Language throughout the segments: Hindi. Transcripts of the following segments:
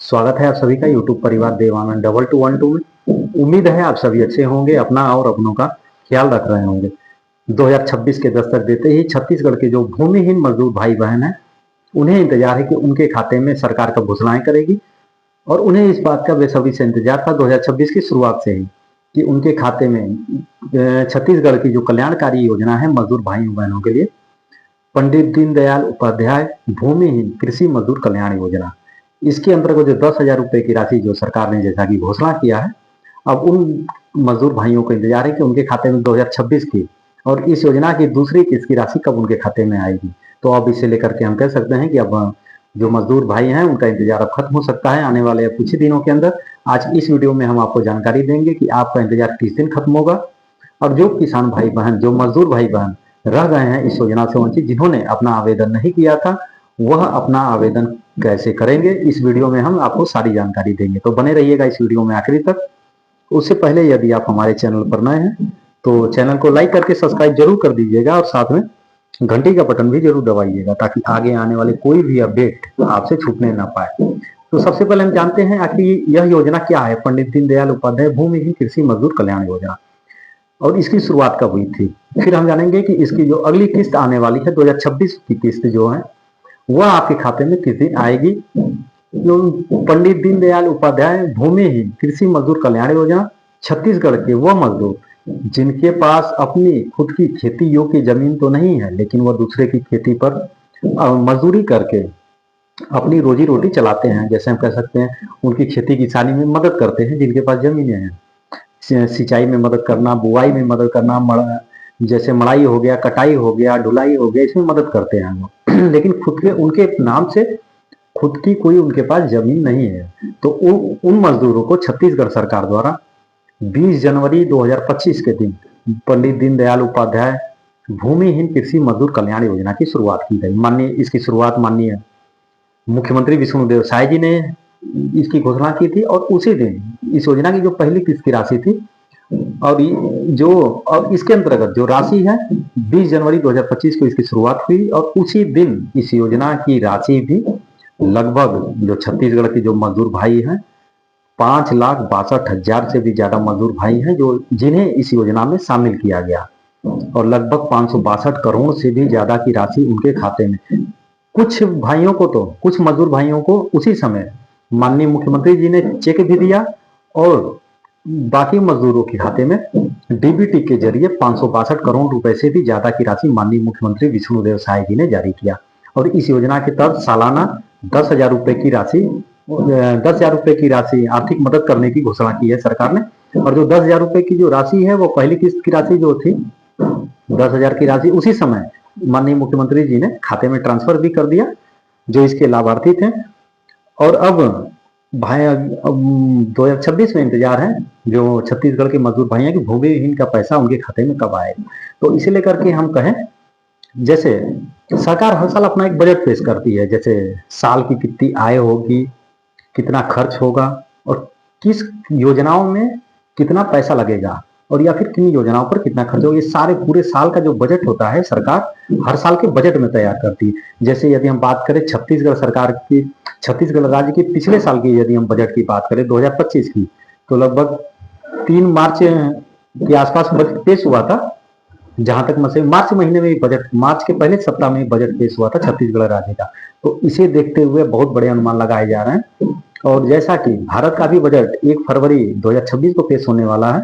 स्वागत है आप सभी का यूट्यूब परिवार देवानंद 2212 में। उम्मीद है आप सभी अच्छे होंगे, अपना और अपनों का ख्याल रख रहे होंगे। 2026 के दस्तक देते ही छत्तीसगढ़ के जो भूमिहीन मजदूर भाई बहन हैं, उन्हें इंतजार है कि उनके खाते में सरकार कब घोषणाएं करेगी। और उन्हें इस बात का बेसब्री से इंतजार था 2026 की शुरुआत से ही कि उनके खाते में छत्तीसगढ़ की जो कल्याणकारी योजना है मजदूर भाइयों बहनों के लिए, पंडित दीनदयाल उपाध्याय भूमिहीन कृषि मजदूर कल्याण योजना, इसके अंतर्गत जो 10,000 रुपए की राशि जो सरकार ने जैसा कि घोषणा किया है, अब उन मजदूर भाइयों को इंतजार है कि उनके खाते में 2026 की और इस योजना की दूसरी किस्त की राशि कब उनके खाते में आएगी। तो अब इसे लेकर के हम कह सकते हैं कि अब जो मजदूर भाई हैं उनका इंतजार अब खत्म हो सकता है आने वाले कुछ ही दिनों के अंदर। आज इस वीडियो में हम आपको जानकारी देंगे कि आपका इंतजार किस दिन खत्म होगा और जो किसान भाई बहन, जो मजदूर भाई बहन रह गए हैं इस योजना से वंचित, जिन्होंने अपना आवेदन नहीं किया था, वह अपना आवेदन कैसे करेंगे, इस वीडियो में हम आपको सारी जानकारी देंगे। तो बने रहिएगा इस वीडियो में आखिरी तक। उससे पहले यदि आप हमारे चैनल पर नए हैं तो चैनल को लाइक करके सब्सक्राइब जरूर कर दीजिएगा और साथ में घंटी का बटन भी जरूर दबाइएगा ताकि आगे आने वाले कोई भी अपडेट आपसे छूटने ना पाए। तो सबसे पहले हम जानते हैं आखिर यह योजना क्या है, पंडित दीनदयाल उपाध्याय भूमिहीन कृषि मजदूर कल्याण योजना, और इसकी शुरुआत कब हुई थी। फिर हम जानेंगे कि इसकी जो अगली किस्त आने वाली है 2026 की किस्त जो है वह आपके खाते में किस दिन आएगी। जो पंडित दीनदयाल उपाध्याय भूमिहीन कृषि मजदूर कल्याण योजना, छत्तीसगढ़ के वह मजदूर जिनके पास अपनी खुद की खेती योग्य जमीन तो नहीं है, लेकिन वह दूसरे की खेती पर मजदूरी करके अपनी रोजी रोटी चलाते हैं। जैसे हम कह सकते हैं उनकी खेती किसानी में मदद करते हैं जिनके पास जमीनें हैं, सिंचाई में मदद करना, बुआई में मदद करना, जैसे मड़ाई हो गया, कटाई हो गया, ढुलाई हो गया, इसमें मदद करते हैं वो लेकिन खुद के उनके नाम से खुद की कोई उनके पास जमीन नहीं है। तो उन मजदूरों को छत्तीसगढ़ सरकार द्वारा 20 जनवरी 2025 के दिन पंडित दीनदयाल उपाध्याय भूमिहीन कृषि मजदूर कल्याण योजना की शुरुआत की गई। माननीय इसकी शुरुआत माननीय मुख्यमंत्री विष्णुदेव साय जी ने इसकी घोषणा की थी और उसी दिन इस योजना की जो पहली किस्त की राशि थी और इसके अंतर्गत जो राशि है 20 जनवरी 2025 को इसकी शुरुआत हुई और उसी दिन इस योजना की राशि भी लगभग जो छत्तीसगढ़ के जो मजदूर भाई हैं 5,62,000 से भी ज्यादा मजदूर भाई हैं जो जिन्हें इस योजना में शामिल किया गया और लगभग 562 करोड़ से भी ज्यादा की राशि उनके खाते में। कुछ भाइयों को तो कुछ मजदूर भाइयों को उसी समय माननीय मुख्यमंत्री जी ने चेक भी दिया और बाकी मजदूरों के खाते में डीबीटी के जरिए 562 करोड़ रुपए से भी ज्यादा की राशि माननीय मुख्यमंत्री विष्णुदेव साय जी ने जारी किया। और इस योजना के तहत सालाना 10,000 रुपए की राशि आर्थिक मदद करने की घोषणा की है सरकार ने। और जो 10,000 रुपए की जो राशि है वो पहली किस्त की राशि जो थी 10,000 की राशि उसी समय माननीय मुख्यमंत्री जी ने खाते में ट्रांसफर भी कर दिया जो इसके लाभार्थी थे। और अब भाई 2026 में इंतजार है जो छत्तीसगढ़ के मजदूर भाई हैं कि भूमिहीन का पैसा उनके खाते में कब आएगा। तो इसे लेकर के हम कहें, जैसे सरकार हर साल अपना एक बजट पेश करती है, जैसे साल की कितनी आय होगी, कितना खर्च होगा और किस योजनाओं में कितना पैसा लगेगा और या फिर किन योजनाओं पर कितना खर्च होगा, ये सारे पूरे साल का जो बजट होता है सरकार हर साल के बजट में तैयार करती है। जैसे यदि हम बात करें छत्तीसगढ़ राज्य की पिछले साल की यदि हम बजट की बात करें 2025 की, तो लगभग 3 मार्च के आसपास बजट पेश हुआ था। जहां तक मैं मार्च महीने में बजट, मार्च के पहले सप्ताह में बजट पेश हुआ था छत्तीसगढ़ राज्य का। तो इसे देखते हुए बहुत बड़े अनुमान लगाए जा रहे हैं। और जैसा कि भारत का भी बजट 1 फरवरी 2026 को पेश होने वाला है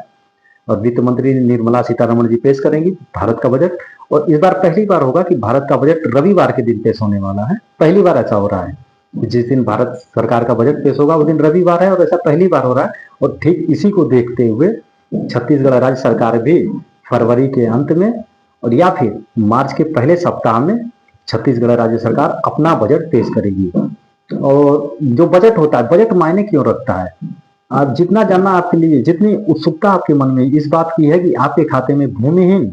और वित्त मंत्री निर्मला सीतारमण जी पेश करेंगी भारत का बजट। और इस बार पहली बार होगा कि भारत का बजट रविवार के दिन पेश होने वाला है। पहली बार ऐसा हो रहा है, जिस दिन भारत सरकार का बजट पेश होगा उस दिन रविवार है और ऐसा पहली बार हो रहा है। और ठीक इसी को देखते हुए छत्तीसगढ़ राज्य सरकार भी फरवरी के अंत में और या फिर मार्च के पहले सप्ताह में छत्तीसगढ़ राज्य सरकार अपना बजट पेश करेगी। और जो बजट होता है, बजट मायने क्यों रखता है, आप जितना जानना आपके लिए, जितनी उत्सुकता आपके मन में इस बात की है कि आपके खाते में भूमिहीन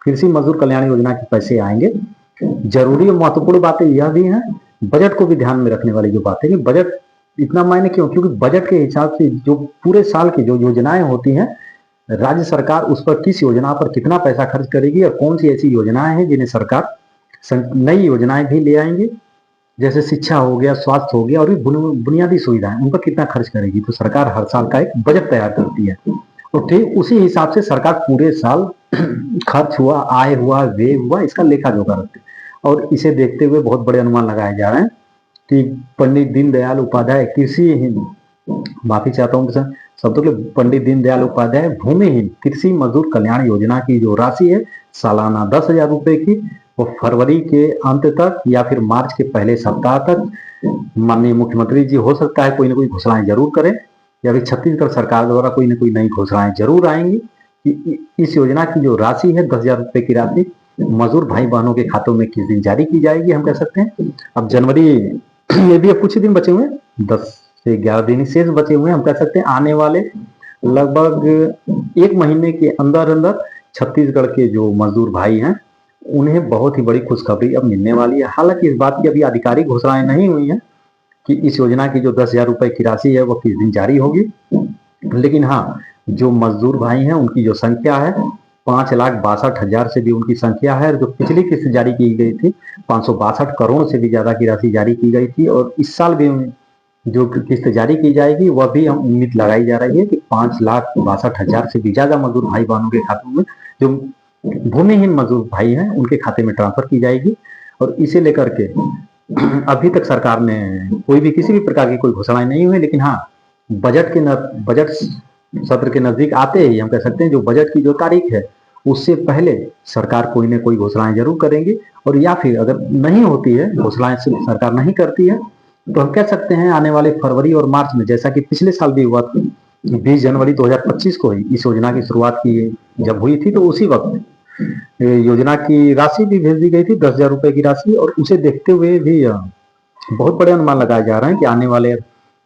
कृषि मजदूर कल्याण योजना के पैसे आएंगे, जरूरी और महत्वपूर्ण बातें यह भी हैं, बजट को भी ध्यान में रखने वाली जो बातें कि बजट इतना मायने क्यों, क्योंकि बजट के हिसाब से जो पूरे साल की जो योजनाएं होती हैं राज्य सरकार उस पर किस योजना पर कितना पैसा खर्च करेगी और कौन सी ऐसी योजनाएं हैं जिन्हें सरकार नई योजनाएं भी ले आएंगे जैसे शिक्षा हो गया, स्वास्थ्य हो गया और भी बुनियादी सुविधाएं, उन पर कितना खर्च करेगी। तो सरकार हर साल का एक बजट तैयार करती है और ठीक उसी हिसाब से सरकार पूरे साल खर्च हुआ, आय हुआ, व्यय हुआ, इसका लेखा जोखा रखती है। और इसे देखते हुए बहुत बड़े अनुमान लगाए जा रहे हैं कि पंडित दीनदयाल उपाध्याय कृषि, माफी चाहता हूँ शब्दों के, पंडित दीनदयाल उपाध्याय भूमिहीन कृषि मजदूर कल्याण योजना की जो राशि है सालाना 10,000 रुपए की, वो फरवरी के अंत तक या फिर मार्च के पहले सप्ताह तक माननीय मुख्यमंत्री जी हो सकता है कोई ना कोई घोषणाएं जरूर करें, या फिर छत्तीसगढ़ सरकार द्वारा कोई ना कोई नई घोषणाएं जरूर आएंगी कि इस योजना की जो राशि है 10,000 रुपए की राशि मजदूर भाई बहनों के खातों में किस दिन जारी की जाएगी। हम कह सकते हैं अब जनवरी, ये भी अब कुछ ही दिन बचे हुए हैं, 10 से 11 दिन शेष बचे हुए हैं। हम कह सकते हैं आने वाले लगभग 1 महीने के अंदर अंदर छत्तीसगढ़ के जो मजदूर भाई हैं उन्हें बहुत ही बड़ी खुशखबरी अब मिलने वाली है। हालांकि इस बात की अभी आधिकारिक घोषणाएं नहीं हुई हैं कि इस योजना की जो 10,000 रुपए की राशि है वो किस दिन जारी होगी, लेकिन हाँ, जो मजदूर भाई हैं उनकी जो संख्या है 5,62,000 से भी उनकी संख्या है। जो पिछली किस्त जारी की गई थी 562 करोड़ से भी ज्यादा की राशि जारी की गई थी, और इस साल भी जो किस्त जारी की जाएगी वह भी हम उम्मीद लगाई जा रही है कि 5,62,000 से भी ज्यादा मजदूर भाई बहनों के खातों में, जो भूमिहीन मजदूर भाई हैं उनके खाते में ट्रांसफर की जाएगी। और इसे लेकर के अभी तक सरकार ने कोई भी किसी भी प्रकार की कोई घोषणाएं नहीं हुई, लेकिन हाँ, बजट सत्र के नजदीक आते ही हम कह सकते हैं जो बजट की जो तारीख है उससे पहले सरकार कोई ना कोई घोषणाएं जरूर करेंगी। और या फिर अगर नहीं होती है घोषणाएं सरकार नहीं करती है तो हम कह सकते हैं आने वाले फरवरी और मार्च में, जैसा कि पिछले साल भी हुआ था 20 जनवरी 2025 को ही इस योजना की शुरुआत की जब हुई थी, तो उसी वक्त योजना की राशि भी भेज दी गई थी 10,000 रुपए की राशि। और उसे देखते हुए भी बहुत बड़े अनुमान लगाए जा रहे हैं कि आने वाले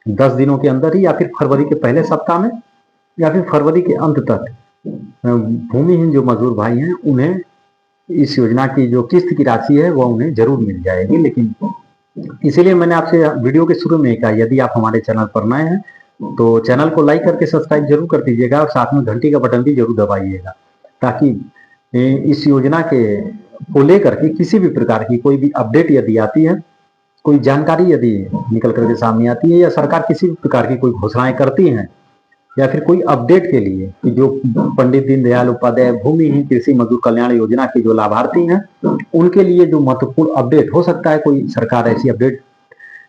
10 दिनों के अंदर ही या फिर फरवरी के पहले सप्ताह में या फिर फरवरी के अंत तक भूमिहीन जो मजदूर भाई हैं उन्हें इस योजना की जो किस्त की राशि है वह उन्हें जरूर मिल जाएगी। लेकिन इसीलिए मैंने आपसे वीडियो के शुरू में कहा, यदि आप हमारे चैनल पर नए हैं तो चैनल को लाइक करके सब्सक्राइब जरूर कर दीजिएगा और साथ में घंटी का बटन भी जरूर दबाइएगा, ताकि इस योजना के को लेकर के किसी भी प्रकार की कोई भी अपडेट यदि आती है, कोई जानकारी यदि निकल करके सामने आती है, या सरकार किसी भी प्रकार की कोई घोषणाएं करती हैं, या फिर कोई अपडेट के लिए कि जो पंडित दीनदयाल उपाध्याय भूमिहीन कृषि मजदूर कल्याण योजना के जो लाभार्थी हैं उनके लिए जो महत्वपूर्ण अपडेट हो सकता है, कोई सरकार ऐसी अपडेट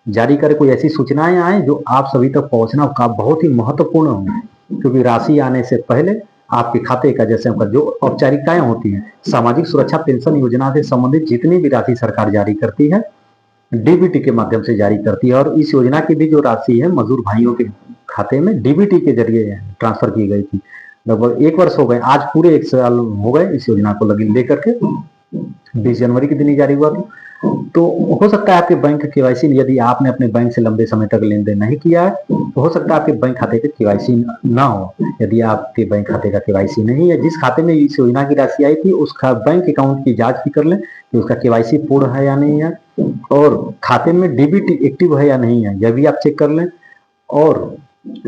जारी करे, कोई ऐसी सूचनाएं आए जो आप सभी तक पहुंचना का बहुत ही महत्वपूर्ण हो, क्योंकि राशि आने से पहले आपके खाते का जैसे जो औपचारिकताएं होती हैं, सामाजिक सुरक्षा पेंशन योजना से संबंधित जितनी भी राशि सरकार जारी करती है डीबीटी के माध्यम से जारी करती है। और इस योजना की भी जो राशि है मजदूर भाइयों के खाते में डीबीटी के जरिए ट्रांसफर की गई थी। लगभग 1 वर्ष हो गए, आज पूरे 1 साल हो गए इस योजना को लेकर के, 20 जनवरी के दिन ही जारी हुआ था। तो हो सकता है आपके बैंक केवाईसी, यदि आपने अपने बैंक से लंबे समय तक लेन देन नहीं किया है तो हो सकता है आपके बैंक खाते का केवाईसी ना हो। यदि आपके बैंक खाते का केवाईसी नहीं है, जिस खाते में इस योजना की राशि आई थी उसका बैंक अकाउंट की जांच भी कर लें कि उसका केवाईसी पूर्ण है या नहीं है, और खाते में डीबीटी एक्टिव है या नहीं है यह भी आप चेक कर लें, और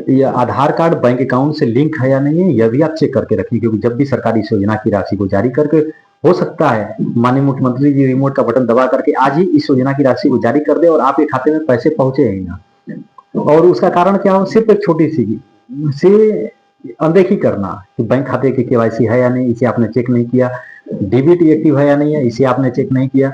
यह आधार कार्ड बैंक अकाउंट से लिंक है या नहीं है यह भी आप चेक करके रखिए, क्योंकि जब भी सरकार इस योजना की राशि को जारी करके, हो सकता है माननीय मुख्यमंत्री जी रिमोट का बटन दबा करके आज ही इस योजना की राशि को जारी कर दे और आपके खाते में पैसे पहुंचे ही ना। और उसका कारण क्या हो, सिर्फ एक छोटी सी से अनदेखी करना कि बैंक खाते की केवाईसी है या नहीं, इसे आपने चेक नहीं किया, डीबीटी एक्टिव है या नहीं है इसे आपने चेक नहीं किया,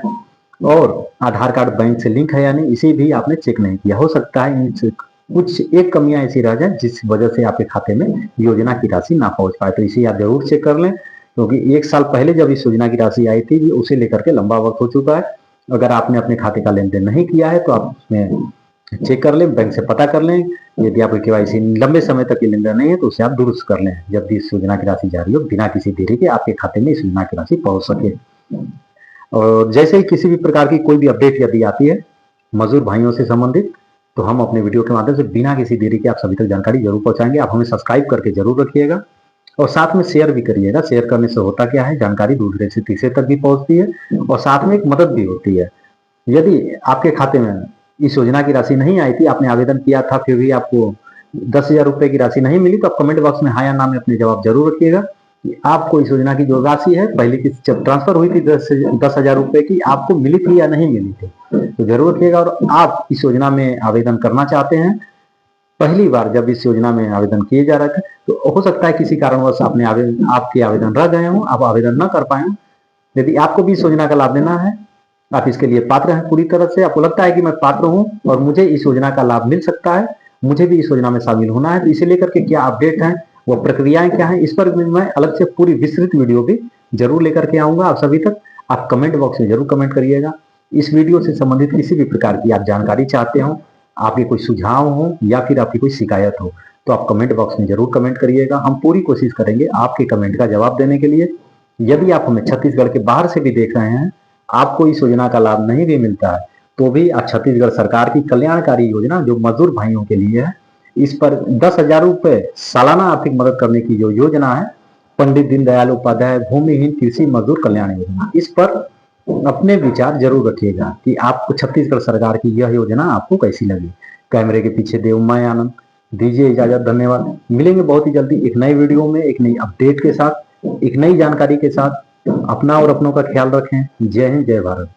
और आधार कार्ड बैंक से लिंक है या नहीं इसे भी आपने चेक नहीं किया। हो सकता है कुछ एक कमियां ऐसी रह जाए जिस वजह से आपके खाते में योजना की राशि ना पहुंच पाए, तो इसे आप जरूर चेक कर लें, क्योंकि 1 साल पहले जब इस योजना की राशि आई थी उसे लेकर के लंबा वक्त हो चुका है। अगर आपने अपने खाते का लेन देन नहीं किया है तो आप उसमें चेक कर लें, बैंक से पता कर लें, यदि आपके केवाईसी लंबे समय तक की लेन देन नहीं है तो उसे आप दुरुस्त कर लें जब भी इस योजना की राशि जारी हो, बिना किसी देरी के आपके खाते में इस योजना की राशि पहुंच सके। और जैसे ही किसी भी प्रकार की कोई भी अपडेट यदि आती है मजदूर भाइयों से संबंधित, तो हम अपने वीडियो के माध्यम से बिना किसी देरी के आप सभी तक जानकारी जरूर पहुंचाएंगे। आप हमें सब्सक्राइब करके जरूर रखिएगा और साथ में शेयर भी करिएगा। शेयर करने से होता क्या है, जानकारी दूसरे से तीसरे तक भी पहुंचती है और साथ में एक मदद भी होती है। यदि आपके खाते में इस योजना की राशि नहीं आई थी, आपने आवेदन किया था फिर भी आपको 10,000 रुपए की राशि नहीं मिली, तो आप कमेंट बॉक्स में हाँ या ना में अपने जवाब जरूर रखिएगा कि आपको इस योजना की जो राशि है पहले की जब ट्रांसफर हुई थी 10,000 रुपए की, आपको मिली थी या नहीं मिली थी। तो जरूर रखिएगा। और आप इस योजना में आवेदन करना चाहते हैं, पहली बार जब इस योजना में आवेदन किए जा रहे थे, तो हो सकता है किसी कारणवश आपके आवेदन रह गए हों, आप आवेदन न कर पाए हों। यदि आपको भी इस योजना का लाभ लेना है, आप इसके लिए पात्र हैं पूरी तरह से, आपको लगता है कि मैं पात्र हूं और मुझे इस योजना का लाभ मिल सकता है, मुझे भी इस योजना में शामिल होना है, तो इसे लेकर के क्या अपडेट है, वो प्रक्रियाएं क्या है, इस पर भी मैं अलग से पूरी विस्तृत वीडियो भी जरूर लेकर के आऊंगा आप सभी तक। आप कमेंट बॉक्स में जरूर कमेंट करिएगा। इस वीडियो से संबंधित किसी भी प्रकार की आप जानकारी चाहते हो, आपके कोई सुझाव हो या फिर आपकी कोई शिकायत हो, तो आप कमेंट बॉक्स में जरूर कमेंट करिएगा। हम पूरी कोशिश करेंगे आपके कमेंट का जवाब देने के लिए। यदि आप हमें छत्तीसगढ़ के बाहर से भी देख रहे हैं, आपको इस योजना का लाभ नहीं भी मिलता है, तो भी आप छत्तीसगढ़ सरकार की कल्याणकारी योजना जो मजदूर भाइयों के लिए है, इस पर 10,000 रुपए सालाना आर्थिक मदद करने की जो योजना है, पंडित दीनदयाल उपाध्याय भूमिहीन कृषि मजदूर कल्याण योजना, इस पर अपने विचार जरूर रखिएगा कि आपको छत्तीसगढ़ सरकार की यह योजना आपको कैसी लगी। कैमरे के पीछे देवमय आनंद, दीजिए इजाजत, धन्यवाद। मिलेंगे बहुत ही जल्दी एक नई वीडियो में, एक नई अपडेट के साथ, एक नई जानकारी के साथ। अपना और अपनों का ख्याल रखें। जय हिंद, जय भारत।